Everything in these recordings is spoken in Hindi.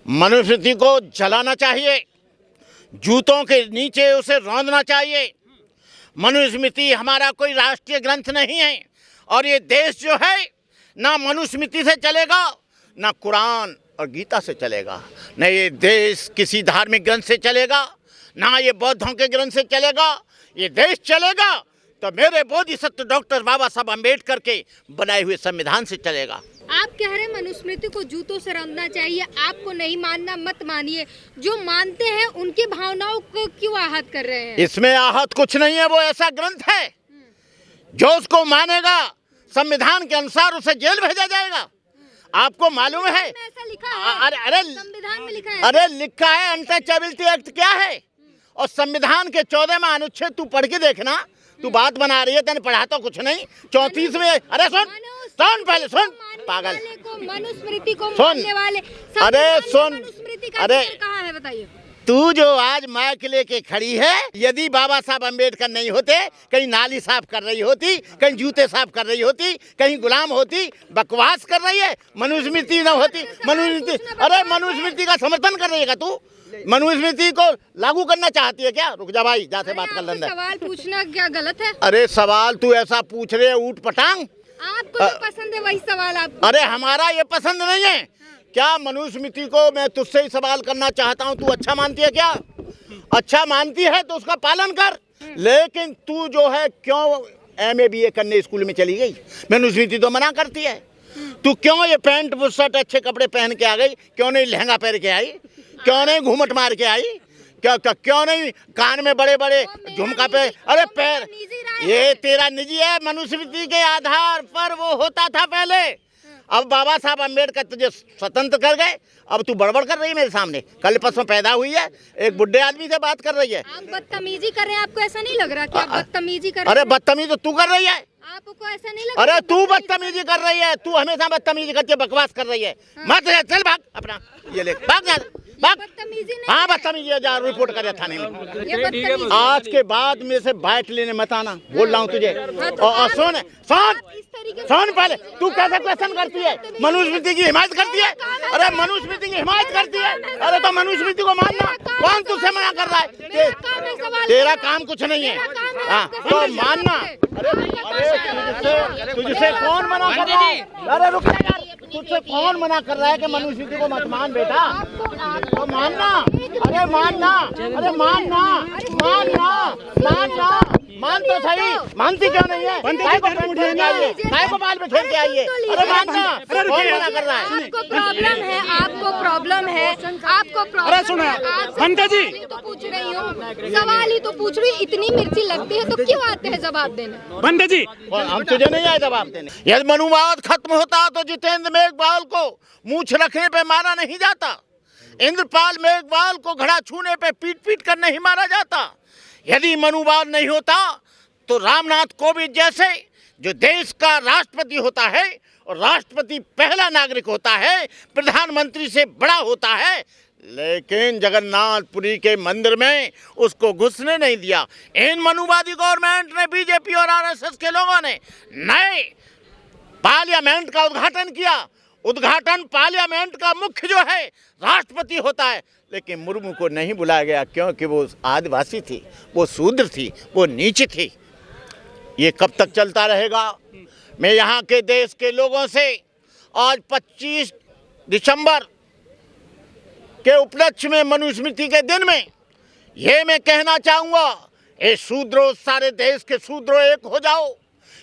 मनुस्मृति को जलाना चाहिए, जूतों के नीचे उसे रौंदना चाहिए। मनुस्मृति हमारा कोई राष्ट्रीय ग्रंथ नहीं है और ये देश जो है ना मनुस्मृति से चलेगा, ना कुरान और गीता से चलेगा, न ये देश किसी धार्मिक ग्रंथ से चलेगा, ना ये बौद्धों के ग्रंथ से चलेगा। ये देश चलेगा तो मेरे बोधिसत्व डॉक्टर बाबा साहब अम्बेडकर के बनाए हुए संविधान से चलेगा। आप कह रहे हैं मनुस्मृति को जूतों से रौंदना चाहिए, आपको नहीं मानना मत मानिए, जो मानते हैं उनकी भावनाओं को क्यों आहत कर रहे हैं? इसमें आहत कुछ नहीं है, वो ऐसा ग्रंथ है जो उसको मानेगा संविधान के अनुसार उसे जेल भेजा जाएगा। आपको मालूम है? ऐसा लिखा है, अरे संविधान में लिखा है। अरे लिखा है, अनटचेबिलिटी एक्ट क्या है और संविधान के 14वां अनुच्छेद तू पढ़ के देखना। तू बात बना रही है, तेने पढ़ा तो कुछ नहीं। 34वें, अरे सुन पहले सुन पागल, मनुस्मृति को सुन, मानने वाले, अरे सुन, मनुस्मृति का अरे कहाँ है बताइए? तू जो आज माइक लेके खड़ी है, यदि बाबा साहब अम्बेडकर नहीं होते, कहीं नाली साफ कर रही होती, कहीं जूते साफ कर रही होती, कहीं गुलाम होती, बकवास कर रही है। मनुस्मृति न होती, मनुस्मृति, अरे मनुस्मृति का समर्थन कर रही है तू? मनुस्मृति को लागू करना चाहती है क्या? रुक जा भाई, जाते बात कर लेंगे। सवाल पूछना क्या गलत है? अरे सवाल तू ऐसा पूछ रहे, ऊट पटांग। आपको जो पसंद है वही सवाल आप। अरे हमारा ये पसंद नहीं है। क्या मनुस्मृति को मैं तुझसे ही सवाल करना चाहता हूँ, तू अच्छा मानती है क्या? अच्छा मानती है तो उसका पालन कर, लेकिन तू जो है क्यों MA BA करने स्कूल में चली गई? मनुस्मृति तो मना करती है। तू क्यों ये पैंट बुशर्ट अच्छे कपड़े पहन के आ गई? क्यों नहीं लहंगा पहन के आई? क्यों नहीं घूमट मार के आई? क्यों नहीं कान में बड़े बड़े झुमका पे? अरे पैर, ये तेरा निजी है। मनुस्मृति के आधार पर वो होता था पहले। अब बाबा साहब अम्बेडकर तुझे स्वतंत्र कर गए, अब तू बड़बड़ कर रही है मेरे सामने। कल परसों पैदा हुई है, एक बुढ़े आदमी से बात कर रही है। आप बदतमीजी कर रहे हैं, आपको ऐसा नहीं लग रहा कि आप बदतमीजी कर रहे हैं? अरे बदतमीजी तो तू कर रही है। आपको ऐसा नहीं लग? अरे तू बदतमीजी कर रही है, तू हमेशा बदतमीजी करके बकवास कर रही है। मत चल भाग, अपना ये ले भाग जा, भाग। बदतमीजी नहीं, हाँ बदतमीजी है, जा रिपोर्ट कर थाने में। ये बदतमीजी। आज के बाद में से बाइट लेने मत आना, बोल रहा हूँ तुझे। और सुन सुन सुन, पहले तू कैसे क्वेश्चन करती है? मनुस्मृति की हिमायत करती है? अरे मनुस्मृति की हिमायत करती है? अरे तो मनुस्मृति को मानना, कौन तुझसे मना कर रहा है? तेरा काम कुछ नहीं है, हाँ तो मानना। अरे तुझसे कौन मना कर रहा है? अरे रुक जा यार, तुझसे कौन मना कर रहा है कि मनुस्मृति को मत मान बेटा? तो मानना, अरे मानना, अरे मानना, मानना, मानना, मान तो सही। मानती क्यों नहीं है? काय को बाल में खेल के आइए। अरे मानना, कौन मना कर रहा है? आपको प्रॉब्लम है, आपको प्रॉब्लम है, आपको प्रॉब्लम। अरे सुनो बंदे जी, तो पूछ रही हूँ, सवाल ही तो पूछ रही हूँ। इतनी मिर्ची लगती है तो क्यों आते हैं जवाब देने? बंदे जी हम तुझे नहीं आए जवाब देने। यदि मनुवाद खत्म होता तो जितेंद्र मेघवाल को मूंछ रखने पे मारा नहीं जाता, इंद्रपाल मेघवाल को घड़ा छूने पे पीट पीट कर नहीं मारा जाता। यदि मनुवाद नहीं होता तो रामनाथ कोविंद जैसे जो देश का राष्ट्रपति होता है और राष्ट्रपति पहला नागरिक होता है, प्रधानमंत्री से बड़ा होता है, लेकिन जगन्नाथपुरी के मंदिर में उसको घुसने नहीं दिया। इन मनुवादी गवर्नमेंट ने, बीजेपी और RSS के लोगों ने नए पार्लियामेंट का उद्घाटन किया। उद्घाटन पार्लियामेंट का मुख्य जो है राष्ट्रपति होता है, लेकिन मुर्मू को नहीं बुलाया गया क्योंकि वो आदिवासी थी, वो शूद्र थी, वो नीच थी। ये कब तक चलता रहेगा? मैं यहाँ के देश के लोगों से आज 25 दिसंबर के उपलक्ष्य में, मनुस्मृति के दिन में, ये मैं कहना चाहूँगा, ये शूद्रों, सारे देश के शूद्रों एक हो जाओ।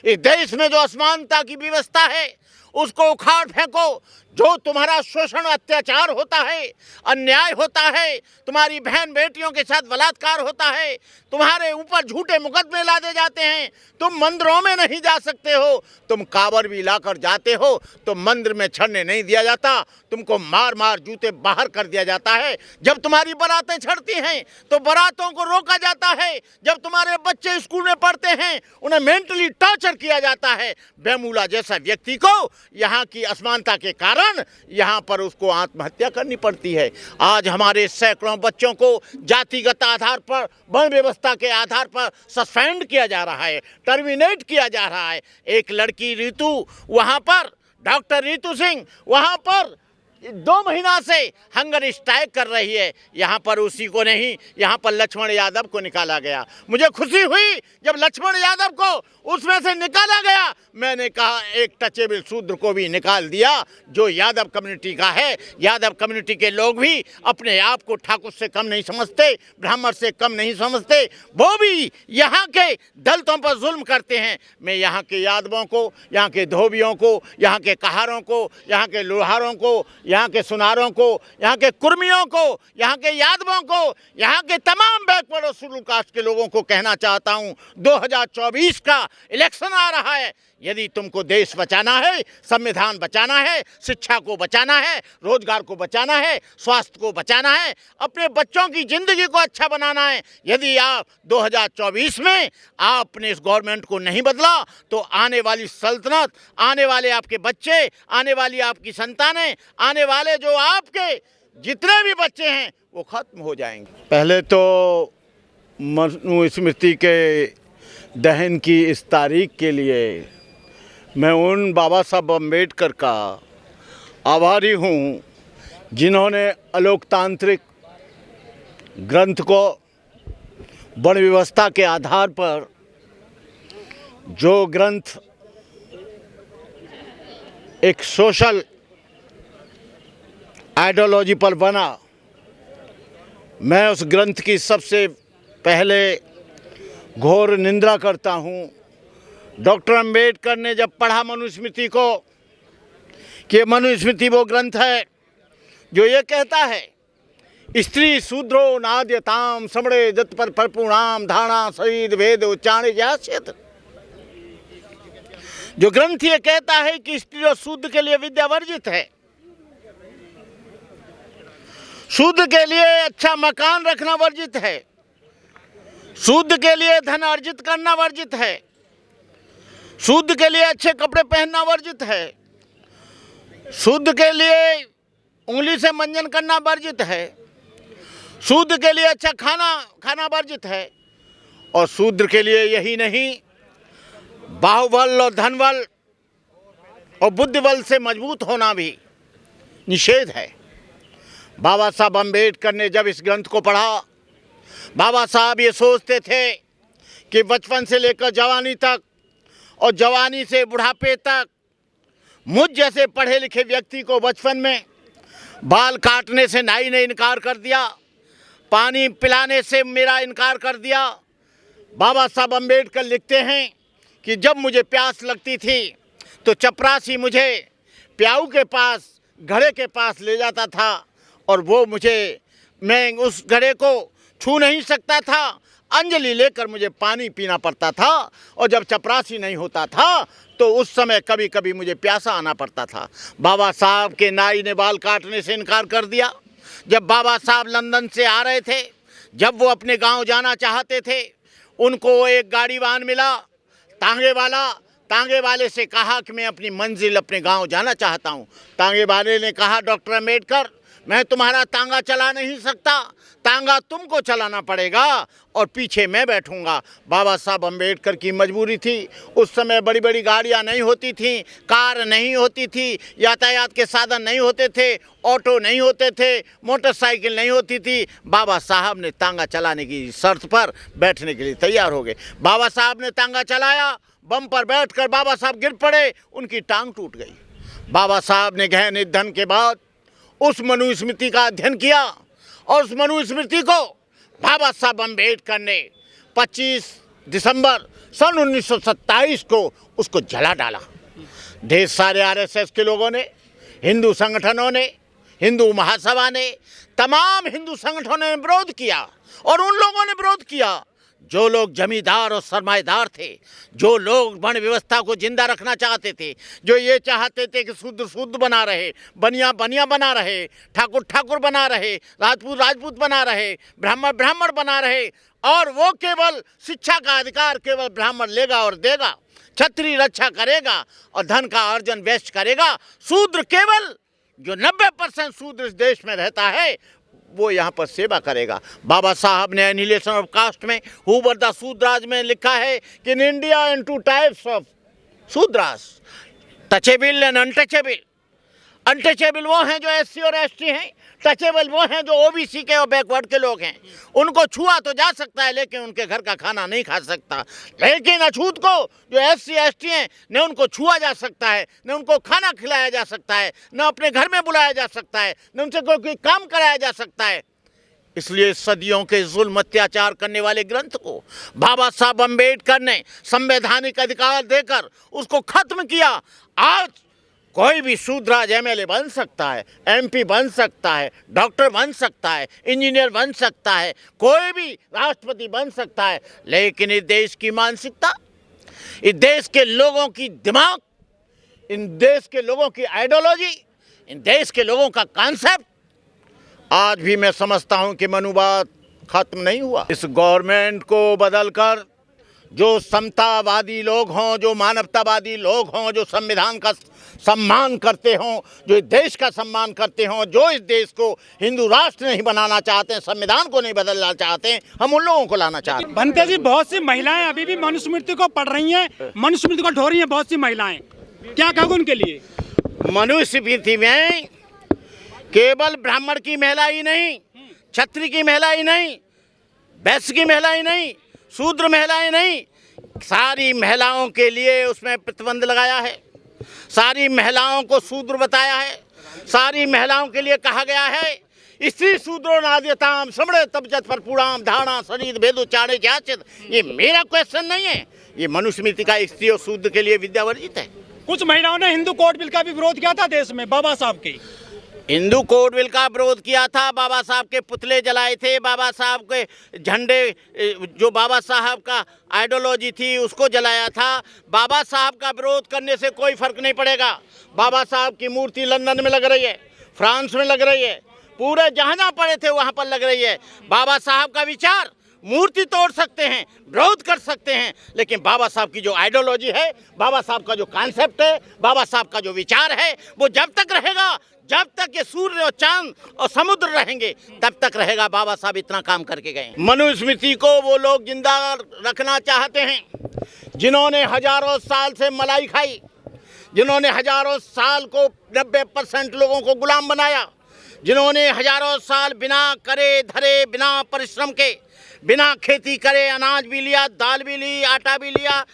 इस देश में जो असमानता की व्यवस्था है उसको उखाड़ फेंको। जो तुम्हारा शोषण, अत्याचार होता है, अन्याय होता है, तुम्हारी बहन बेटियों के साथ बलात्कार होता है, तुम्हारे ऊपर झूठे मुकदमे लादे जाते हैं, तुम मंदिरों में नहीं जा सकते हो, तुम कांवर भी लाकर जाते हो तो मंदिर में चढ़ने नहीं दिया जाता, तुमको मार मार जूते बाहर कर दिया जाता है। जब तुम्हारी बारातें चढ़ती हैं तो बारातों को रोका जाता है। जब तुम्हारे बच्चे स्कूल में पढ़ते हैं उन्हें मेंटली टॉर्चर किया जाता है। बेमूला जैसा व्यक्ति को यहाँ की असमानता के कारण यहाँ पर उसको आत्महत्या करनी पड़ती है। आज हमारे सैकड़ों बच्चों को जातिगत आधार पर, वर्ण व्यवस्था के आधार पर सस्पेंड किया जा रहा है, टर्मिनेट किया जा रहा है। एक लड़की ऋतु, वहाँ पर डॉक्टर ऋतु सिंह, वहाँ पर 2 महीना से हंगर स्ट्राइक कर रही है। यहाँ पर उसी को नहीं, यहाँ पर लक्ष्मण यादव को निकाला गया। मुझे खुशी हुई जब लक्ष्मण यादव को उसमें से निकाला गया। मैंने कहा एक टचेबल शूद्र को भी निकाल दिया जो यादव कम्युनिटी का है। यादव कम्युनिटी के लोग भी अपने आप को ठाकुर से कम नहीं समझते, ब्राह्मण से कम नहीं समझते। वो भी यहाँ के दलितों पर जुल्म करते हैं। मैं यहाँ के यादवों को, यहाँ के धोबियों को, यहाँ के कहारों को, यहाँ के लोहारों को, यहाँ के सुनारों को, यहाँ के कुर्मियों को, यहाँ के यादवों को, यहाँ के तमाम बैकवर्ड और शेड्यूल कास्ट के लोगों को कहना चाहता हूँ, 2024 का इलेक्शन आ रहा है। यदि तुमको देश बचाना है, संविधान बचाना है, शिक्षा को बचाना है, रोजगार को बचाना है, स्वास्थ्य को बचाना है, अपने बच्चों की जिंदगी को अच्छा बनाना है, यदि आप 2024 में आपने इस गवर्नमेंट को नहीं बदला तो आने वाली सल्तनत, आने वाले आपके बच्चे, आने वाली आपकी संतानें, आने वाले जो आपके जितने भी बच्चे हैं वो खत्म हो जाएंगे। पहले तो मनुस्मृति के दहन की इस तारीख के लिए मैं उन बाबा साहब अम्बेडकर का आभारी हूँ जिन्होंने अलोकतांत्रिक ग्रंथ को वर्ण व्यवस्था के आधार पर, जो ग्रंथ एक सोशल आइडियोलॉजी पर बना, मैं उस ग्रंथ की सबसे पहले घोर निंदा करता हूँ। डॉक्टर अंबेडकर ने जब पढ़ा मनुस्मृति को कि मनुस्मृति वो ग्रंथ है जो ये कहता है स्त्री शूद्रो नाद्यताम समणे जत पर परिपूर्णाम धारणा शरीर भेद उच्चारण जास्यत। जो ग्रंथ ये कहता है कि स्त्री और शूद्र के लिए विद्या वर्जित है, शूद्र के लिए अच्छा मकान रखना वर्जित है, शूद्र के लिए धन अर्जित करना वर्जित है, शूद्र के लिए अच्छे कपड़े पहनना वर्जित है, शूद्र के लिए उंगली से मंजन करना वर्जित है, शूद्र के लिए अच्छा खाना खाना वर्जित है, और शूद्र के लिए यही नहीं बाहुबल और धनबल और बुद्धिबल से मजबूत होना भी निषेध है। बाबा साहब अम्बेडकर ने जब इस ग्रंथ को पढ़ा, बाबा साहब ये सोचते थे कि बचपन से लेकर जवानी तक और जवानी से बुढ़ापे तक मुझ जैसे पढ़े लिखे व्यक्ति को बचपन में बाल काटने से नाई ने इनकार कर दिया, पानी पिलाने से मेरा इनकार कर दिया। बाबा साहब अम्बेडकर लिखते हैं कि जब मुझे प्यास लगती थी तो चपरासी मुझे प्याऊ के पास, घड़े के पास ले जाता था और वो मैं उस घड़े को छू नहीं सकता था, अंजलि लेकर मुझे पानी पीना पड़ता था, और जब चपरासी नहीं होता था तो उस समय कभी कभी मुझे प्यासा आना पड़ता था। बाबा साहब के नाई ने बाल काटने से इनकार कर दिया। जब बाबा साहब लंदन से आ रहे थे, जब वो अपने गांव जाना चाहते थे, उनको एक गाड़ी वाहन मिला तांगे वाला। तांगे वाले से कहा कि मैं अपनी मंजिल अपने गांव जाना चाहता हूं। तांगे वाले ने कहा डॉक्टर अम्बेडकर मैं तुम्हारा तांगा चला नहीं सकता, तांगा तुमको चलाना पड़ेगा और पीछे मैं बैठूंगा। बाबा साहब अम्बेडकर की मजबूरी थी। उस समय बड़ी बड़ी गाड़ियां नहीं होती थी, कार नहीं होती थी, यातायात के साधन नहीं होते थे, ऑटो नहीं होते थे, मोटरसाइकिल नहीं होती थी। बाबा साहब ने तांगा चलाने की शर्त पर बैठने के लिए तैयार हो गए। बाबा साहब ने तांगा चलाया, बम पर बैठकर बाबा साहब गिर पड़े, उनकी टांग टूट गई। बाबा साहब ने गहन अध्ययन के बाद उस मनुस्मृति का अध्ययन किया और उस मनुस्मृति को बाबा साहब अम्बेडकर ने 25 दिसंबर सन 1927 को उसको जला डाला। ढेर सारे आरएसएस के लोगों ने, हिंदू संगठनों ने, हिंदू महासभा ने, तमाम हिंदू संगठनों ने विरोध किया। और उन लोगों ने विरोध किया जो लोग जमींदार और सरमाएदार थे, जो लोग वर्ण व्यवस्था को जिंदा रखना चाहते थे, जो ये चाहते थे कि शूद्र शूद्र बना रहे, बनिया बनिया बना रहे, ठाकुर ठाकुर बना रहे, राजपूत राजपूत बना रहे, ब्राह्मण ब्राह्मण बना रहे, और वो केवल शिक्षा का अधिकार केवल ब्राह्मण लेगा और देगा, क्षत्रिय रक्षा करेगा और धन का अर्जन वेस्ट करेगा। शूद्र केवल जो 90% शूद्र इस देश में रहता है वो यहाँ पर सेवा करेगा। बाबा साहब ने एनिहिलेशन ऑफ कास्ट में हु वर द शूद्राज में लिखा है कि in India in 2 types of Shudras, touchable and untouchable. Untouchable वो हैं जो एससी और एसटी हैं, टचेबल वो हैं जो ओबीसी के और बैकवर्ड के लोग हैं। उनको छुआ तो जा सकता है लेकिन उनके घर का खाना नहीं खा सकता। लेकिन अछूत को जो एससी एसटी हैं, न उनको छुआ जा सकता है, न उनको खाना खिलाया जा सकता है, न अपने घर में बुलाया जा सकता है, न उनसे कोई काम कराया जा सकता है। इसलिए सदियों के जुल्म अत्याचार करने वाले ग्रंथ को बाबा साहब अम्बेडकर ने संवैधानिक अधिकार देकर उसको खत्म किया। आज कोई भी शूद्राज एमएलए बन सकता है, एमपी बन सकता है, डॉक्टर बन सकता है, इंजीनियर बन सकता है, कोई भी राष्ट्रपति बन सकता है। लेकिन इस देश की मानसिकता, इस देश के लोगों की दिमाग, इन देश के लोगों की आइडियोलॉजी, इन देश के लोगों का कॉन्सेप्ट आज भी मैं समझता हूं कि मनुवाद खत्म नहीं हुआ। इस गवर्नमेंट को बदलकर जो समतावादी लोग हों, जो मानवतावादी लोग हों, जो संविधान का सम्मान करते हों, जो इस देश का सम्मान करते हों, जो इस देश को हिंदू राष्ट्र नहीं बनाना चाहते हैं, संविधान को नहीं बदलना चाहते हैं, हम उन लोगों को लाना चाहते हैं। बनते जी, बहुत सी महिलाएं अभी भी मनुस्मृति को पढ़ रही हैं, मनुस्मृति को ढो रही हैं, बहुत सी महिलाएं, क्या कहोगे उनके लिए? मनुस्मृति में केवल ब्राह्मण की महिला ही नहीं, क्षत्रिय की महिला ही नहीं, वैश्य की महिला ही नहीं, शूद्र महिलाएं नहीं, सारी महिलाओं के लिए उसमें प्रतिबंध लगाया है। सारी महिलाओं को शूद्र बताया है। सारी महिलाओं के लिए कहा गया है स्त्री शूद्रो नाद्यताम समणे तपजत पर पूराम धारणा शरीर भेदो चाड़े जाचित। ये मेरा क्वेश्चन नहीं है, ये मनुस्मृति का स्त्री और शूद्र के लिए विद्या वर्जित है। कुछ महिलाओं ने हिंदू कोड बिल का भी विरोध किया था देश में, बाबा साहब के हिंदू कोड बिल का विरोध किया था, बाबा साहब के पुतले जलाए थे, बाबा साहब के झंडे, जो बाबा साहब का आइडियोलॉजी थी उसको जलाया था। बाबा साहब का विरोध करने से कोई फर्क नहीं पड़ेगा। बाबा साहब की मूर्ति लंदन में लग रही है, फ्रांस में लग रही है, पूरे जहाँ पड़े थे वहाँ पर लग रही है। बाबा साहब का विचार मूर्ति तोड़ सकते हैं, विरोध कर सकते हैं, लेकिन बाबा साहब की जो आइडियोलॉजी है, बाबा साहब का जो कॉन्सेप्ट है, बाबा साहब का जो विचार है, वो जब तक रहेगा, जब तक ये सूर्य और चांद और समुद्र रहेंगे तब तक रहेगा। बाबा साहब इतना काम करके गए। मनुस्मृति को वो लोग जिंदा रखना चाहते हैं जिन्होंने हजारों साल से मलाई खाई, जिन्होंने हजारों साल को 90% लोगों को गुलाम बनाया, जिन्होंने हजारों साल बिना करे धरे, बिना परिश्रम के, बिना खेती करे अनाज भी लिया, दाल भी ली, आटा भी लिया,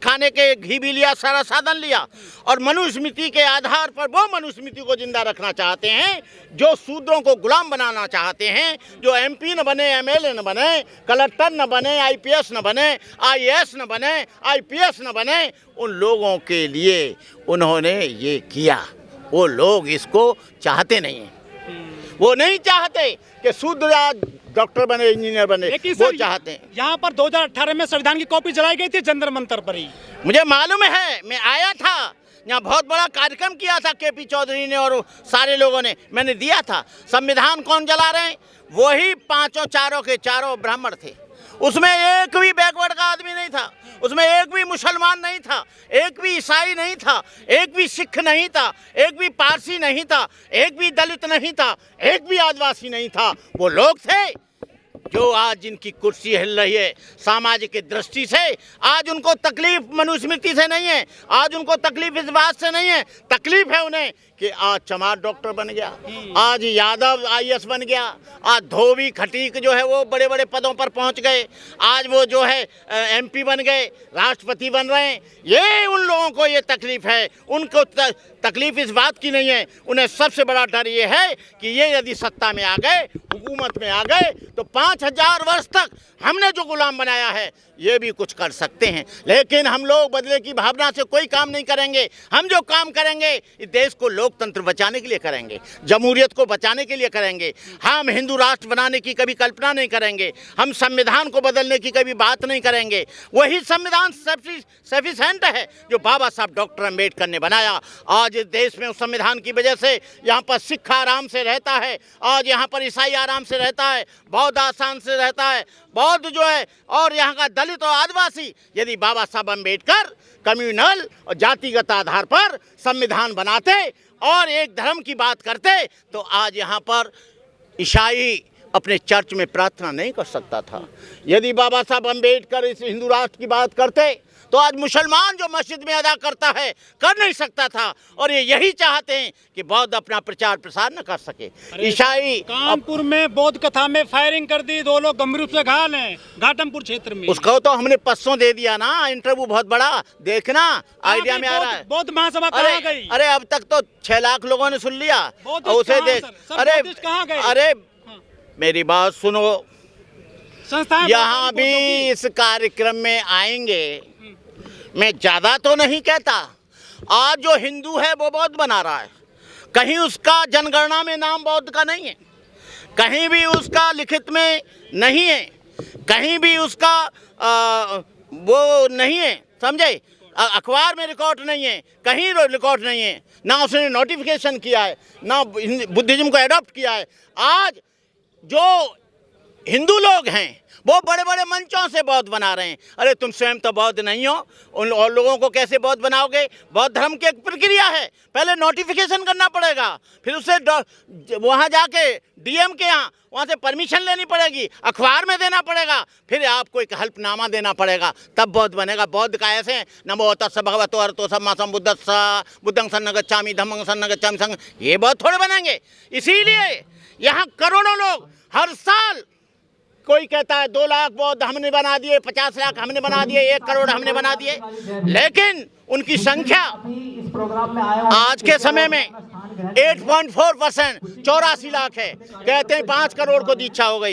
खाने के घी भी लिया, सारा साधन लिया, और मनुस्मृति के आधार पर वो मनुस्मृति को जिंदा रखना चाहते हैं जो शूद्रों को गुलाम बनाना चाहते हैं, जो एमपी न बने, एमएलए न बने, कलेक्टर न बने, आईपीएस न बने, आईएएस न बने, आईपीएस न बने, उन लोगों के लिए उन्होंने ये किया। वो लोग इसको चाहते नहीं हैं। वो नहीं चाहते कि शूद्र डॉक्टर बने, इंजीनियर बने, वो चाहते हैं। यहाँ पर 2018 में संविधान की कॉपी जलाई गई थी जंतर मंतर पर ही, मुझे मालूम है, मैं आया था, यहाँ बहुत बड़ा कार्यक्रम किया था केपी चौधरी ने और सारे लोगों ने, मैंने दिया था। संविधान कौन जला रहे हैं? वही पांचों चारों के चारों ब्राह्मण थे। उसमें एक भी बैकवर्ड का आदमी नहीं था, उसमें एक भी मुसलमान नहीं था, एक भी ईसाई नहीं था, एक भी सिख नहीं था, एक भी पारसी नहीं था, एक भी दलित नहीं था, एक भी आदिवासी नहीं था। वो लोग थे जो आज जिनकी कुर्सी हिल रही है सामाजिक दृष्टि से। आज उनको तकलीफ मनुस्मृति से नहीं है, आज उनको तकलीफ इस बात से नहीं है, तकलीफ है उन्हें कि आज चमार डॉक्टर बन गया, आज यादव आईएएस बन गया, आज धोबी खटीक जो है वो बड़े बड़े पदों पर पहुंच गए, आज वो जो है एमपी बन गए, राष्ट्रपति बन रहे हैं। ये उन लोगों को ये तकलीफ है। उनको तकलीफ इस बात की नहीं है, उन्हें सबसे बड़ा डर ये है कि ये यदि सत्ता में आ गए, हुकूमत में आ गए, तो 5000 वर्ष तक हमने जो गुलाम बनाया है ये भी कुछ कर सकते हैं। लेकिन हम लोग बदले की भावना से कोई काम नहीं करेंगे। हम जो काम करेंगे इस देश को लोकतंत्र बचाने के लिए करेंगे, जमहूरियत को बचाने के लिए करेंगे। हम हिंदू राष्ट्र बनाने की कभी कल्पना नहीं करेंगे, हम संविधान को बदलने की कभी बात नहीं करेंगे। वही संविधान सफिशिएंट है जो बाबा साहब डॉक्टर अम्बेडकर ने बनाया। आज इस देश में उस संविधान की वजह से यहाँ पर सिख आराम से रहता है, आज यहाँ पर ईसाई आराम से रहता है, बौद्ध आसान से रहता है, बौद्ध जो है, और यहाँ का दलित और आदिवासी। यदि बाबा साहब अम्बेडकर कम्युनल और जातिगत आधार पर संविधान बनाते और एक धर्म की बात करते तो आज यहाँ पर ईसाई अपने चर्च में प्रार्थना नहीं कर सकता था। यदि बाबा साहब अम्बेडकर इस हिंदू राष्ट्र की बात करते तो आज मुसलमान जो मस्जिद में अदा करता है कर नहीं सकता था, और ये यही चाहते हैं कि बौद्ध अपना प्रचार प्रसार न कर सके। ईसाई कानपुर में बौद्ध कथा में फायरिंग कर दी, 2 लोग गंभीर रूप से घायल हैं घाटमपुर क्षेत्र में। उसको तो हमने परसों दे दिया ना, इंटरव्यू बहुत बड़ा, देखना आइडिया में आ रहा है। बौद्ध महासभा कहाँ गई? अरे अब तक तो 6 लाख लोगों ने सुन लिया, बौद्ध उसे कहाँ, देख। सर? अरे बौद्धिस्ट कहाँ गए? अरे मेरी बात सुनो, संस्थाएं यहाँ भी इस कार्यक्रम में आएंगे। मैं ज्यादा तो नहीं कहता, आज जो हिंदू है वो बौद्ध बना रहा है, कहीं उसका जनगणना में नाम बौद्ध का नहीं है, कहीं भी उसका लिखित में नहीं है, कहीं भी उसका वो नहीं है, समझे, अखबार में रिकॉर्ड नहीं है, कहीं रिकॉर्ड नहीं है, ना उसने नोटिफिकेशन किया है, ना बुद्धिज्म को एडॉप्ट किया है। आज जो हिंदू लोग हैं वो बड़े बड़े मंचों से बौद्ध बना रहे हैं। अरे तुम स्वयं तो बौद्ध नहीं हो, उन और लोगों को कैसे बौद्ध बनाओगे? बौद्ध धर्म की एक प्रक्रिया है, पहले नोटिफिकेशन करना पड़ेगा, फिर उससे वहाँ जाके डीएम के यहाँ वहाँ से परमिशन लेनी पड़ेगी, अखबार में देना पड़ेगा, फिर आपको एक हल्फनामा देना पड़ेगा, तब बौद्ध बनेगा। बौद्ध का ऐसे नमो तस्स भगवतो अरहतो सम्मा सम्बुद्धस्स बुद्धं शरणं गच्छामि धम्मं शरणं गच्छामि संघ, ये बौद्ध थोड़े बनेंगे। इसीलिए यहाँ करोड़ों लोग हर साल, कोई कहता है 2 लाख बौद्ध हमने बना दिए, 50 लाख हमने बना दिए, 1 करोड़ हमने बना दिए, लेकिन उनकी संख्या आज के समय में 8.4% 84 लाख है। कहते हैं 5 करोड़ को दीक्षा हो गई।